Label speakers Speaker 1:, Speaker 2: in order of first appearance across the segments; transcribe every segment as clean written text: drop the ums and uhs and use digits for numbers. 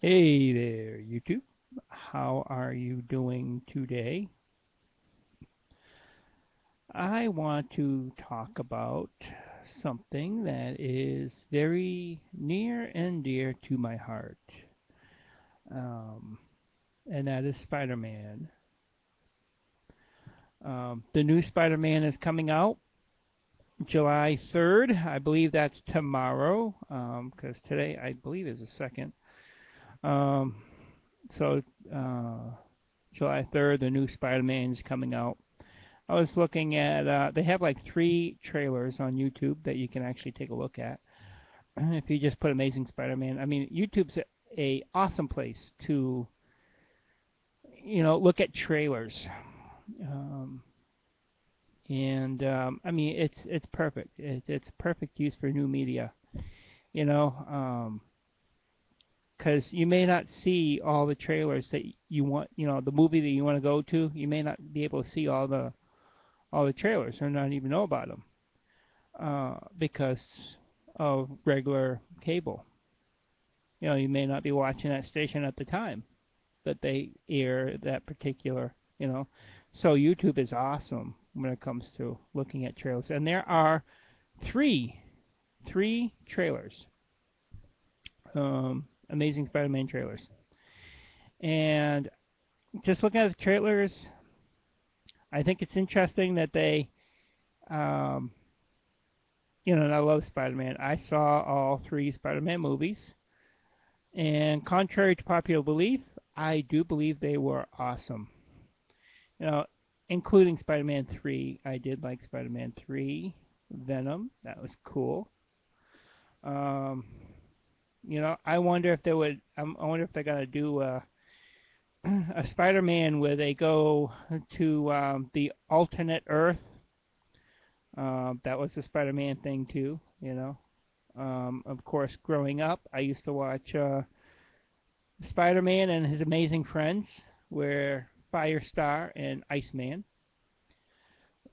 Speaker 1: Hey there, YouTube. How are you doing today? I want to talk about something that is very near and dear to my heart, um, and that is Spider-Man. The new Spider-Man is coming out July 3rd. I believe that's tomorrow, because today I believe is the 2nd. Um, so, uh, July 3rd, the new Spider-Man is coming out. I was looking at, they have like three trailers on YouTube that you can actually take a look at. If you just put Amazing Spider-Man, I mean, YouTube's a awesome place to, look at trailers. Um, and I mean, it's perfect. It's perfect use for new media, you know, because you may not see all the trailers that you want, the movie that you want to go to. You may not be able to see all the trailers or not even know about them. Because of regular cable. You may not be watching that station at the time that they air that particular. So YouTube is awesome when it comes to looking at trailers. And there are three, three trailers, Amazing Spider-Man trailers. And just looking at the trailers, I think it's interesting that um, and I love Spider-Man. I saw all three Spider-Man movies. And contrary to popular belief, I do believe they were awesome. You know, including Spider-Man 3. I did like Spider-Man 3, Venom. That was cool. Um, I wonder if they would. I wonder if they're gonna do a Spider-Man where they go to the alternate Earth. That was a Spider-Man thing too. Of course, growing up, I used to watch Spider-Man and His Amazing Friends, where Firestar and Iceman,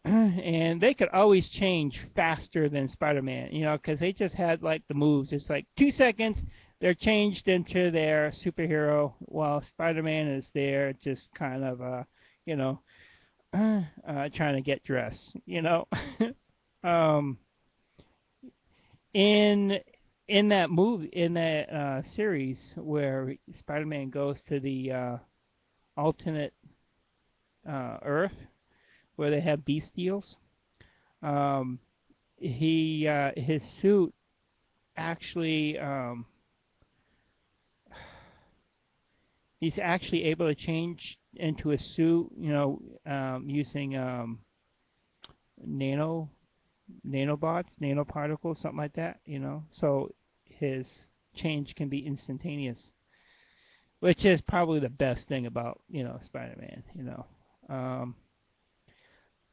Speaker 1: and they could always change faster than Spider-Man, because they just had like the moves. It's like 2 seconds, they're changed into their superhero, while Spider-Man is there just kind of, you know, trying to get dressed. um, in in that movie, in that series where Spider-Man goes to the alternate Earth where they have bestials. Um, his suit actually he's actually able to change into a suit, using nano nanobots, nanoparticles, something like that. So his change can be instantaneous, which is probably the best thing about Spider-Man. Um,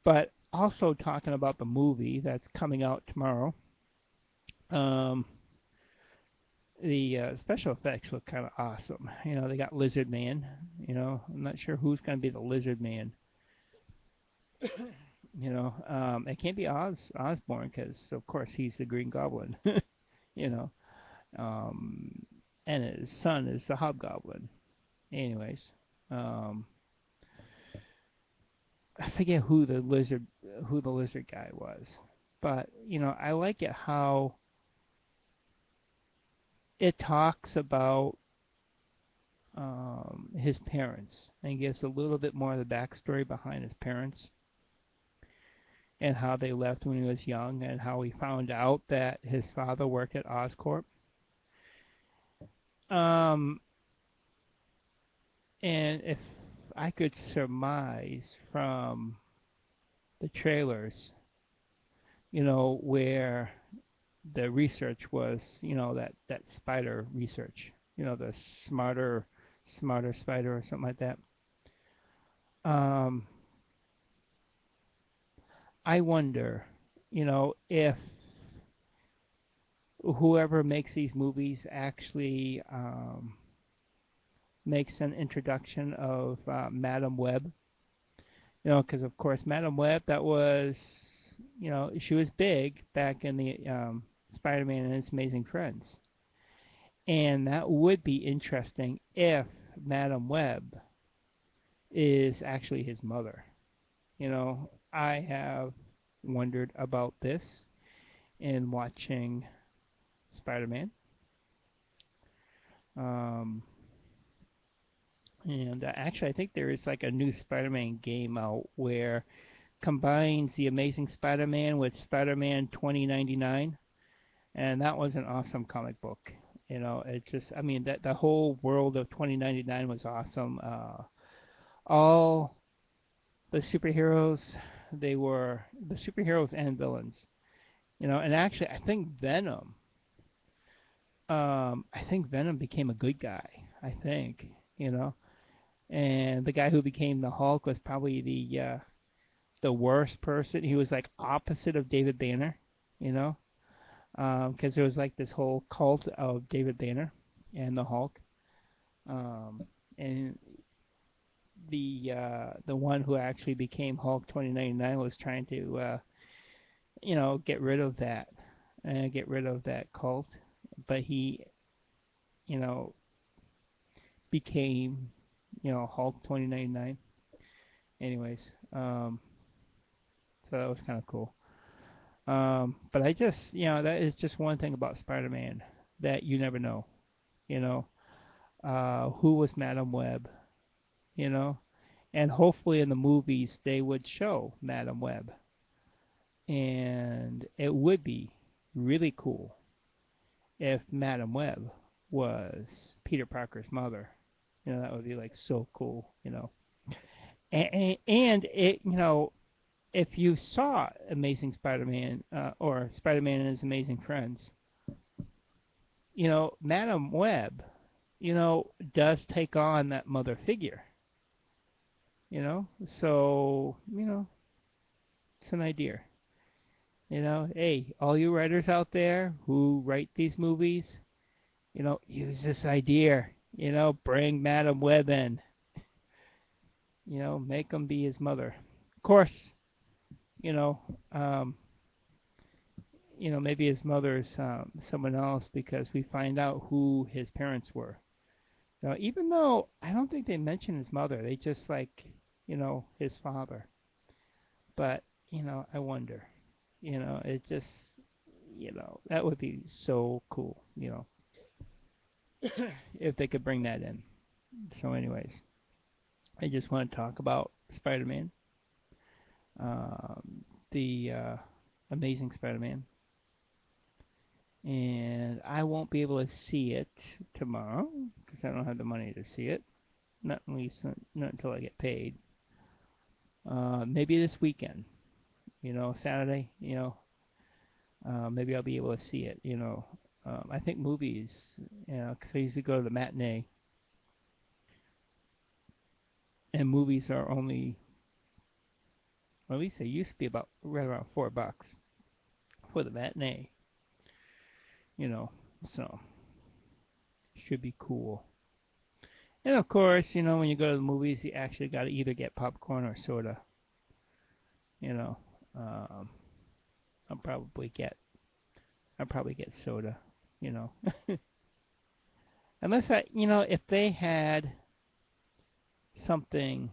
Speaker 1: but also talking about the movie that's coming out tomorrow. Um, the special effects look kind of awesome. They got Lizard Man. I'm not sure who's going to be the Lizard Man. It can't be Osborn because, of course, he's the Green Goblin. you know, um, and his son is the Hobgoblin. Anyways, um, I forget who the lizard guy was, but I like it how it talks about his parents and gives a little bit more of the backstory behind his parents and how they left when he was young and how he found out that his father worked at Oscorp. Um, and if I could surmise from the trailers, where the research was, that spider research, the smarter, smarter spider or something like that. Um, I wonder, if whoever makes these movies actually makes an introduction of Madam Web. Because of course Madam Web, that was, she was big back in the Spider-Man and His Amazing Friends, And that would be interesting if Madam Web is actually his mother. I have wondered about this in watching Spider-Man. Um, and actually, I think there is like a new Spider-Man game out where combines the Amazing Spider-Man with Spider-Man 2099, and that was an awesome comic book. It just, I mean, that the whole world of 2099 was awesome. All the superheroes, they were the superheroes and villains. And actually, I think Venom became a good guy. I think, you know, and the guy who became the Hulk was probably the worst person. He was like opposite of David Banner, you know, because there was like this whole cult of David Banner and the Hulk, um, and the one who actually became Hulk 2099 was trying to get rid of that and get rid of that cult, but he you know became Hulk 2099. Anyways, um, so that was kind of cool. But I just that is just one thing about Spider-Man that you never know. You know, who was Madam Web? You know, and hopefully in the movies they would show Madam Web, and it would be really cool if Madam Web was Peter Parker's mother. That would be like so cool. And it, if you saw Amazing Spider-Man or Spider-Man and His Amazing Friends, Madam Web, does take on that mother figure. So it's an idea. Hey, all you writers out there who write these movies, use this idea. Bring Madam Web in. Make him be his mother. Of course, you know, um, maybe his mother is someone else because we find out who his parents were. Even though I don't think they mention his mother, they just like, his father. But I wonder. It just, that would be so cool. If they could bring that in. So, anyways, I just want to talk about Spider-Man, the Amazing Spider-Man, and I won't be able to see it tomorrow because I don't have the money to see it. Not at least not until I get paid. Maybe this weekend, Saturday, maybe I'll be able to see it. I think movies, because I usually go to the matinee, and movies are only, well, at least they used to be about right around $4 for the matinee. So should be cool. And of course, when you go to the movies, you actually got to either get popcorn or soda. You know, um, I'll probably get I'll probably get soda. You know, unless if they had something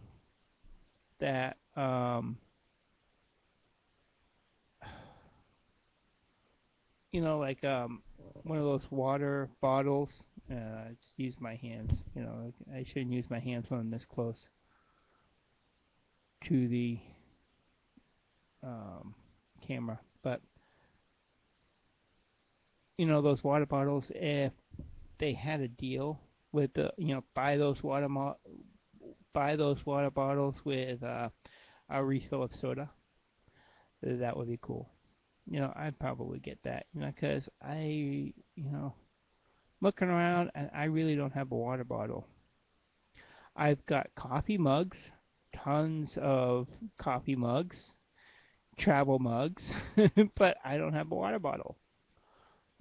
Speaker 1: that like one of those water bottles. Just use my hands. I shouldn't use my hands when I'm this close to the um, camera. But those water bottles, if they had a deal with the buy those water bottles with a refill of soda, that would be cool. I'd probably get that. Because looking around and I really don't have a water bottle. I've got coffee mugs, tons of coffee mugs, travel mugs, but I don't have a water bottle.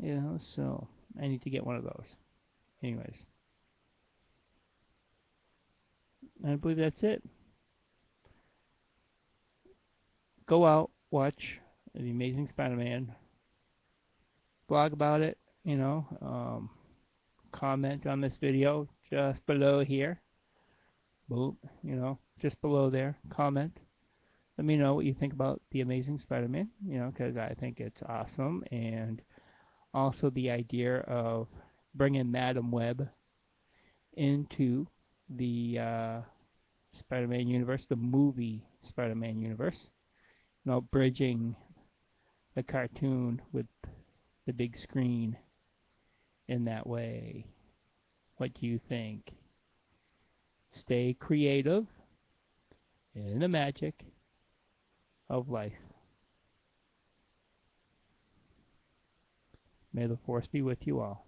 Speaker 1: So I need to get one of those. Anyways, I believe that's it. Go out, watch The Amazing Spider-Man, blog about it, comment on this video just below here. Boom, just below there. Comment. Let me know what you think about the Amazing Spider-Man, because I think it's awesome. And also the idea of bringing Madam Web into the Spider-Man universe, the movie Spider-Man universe. Bridging the cartoon with the big screen in that way. What do you think? Stay creative in the magic of life. May the force be with you all.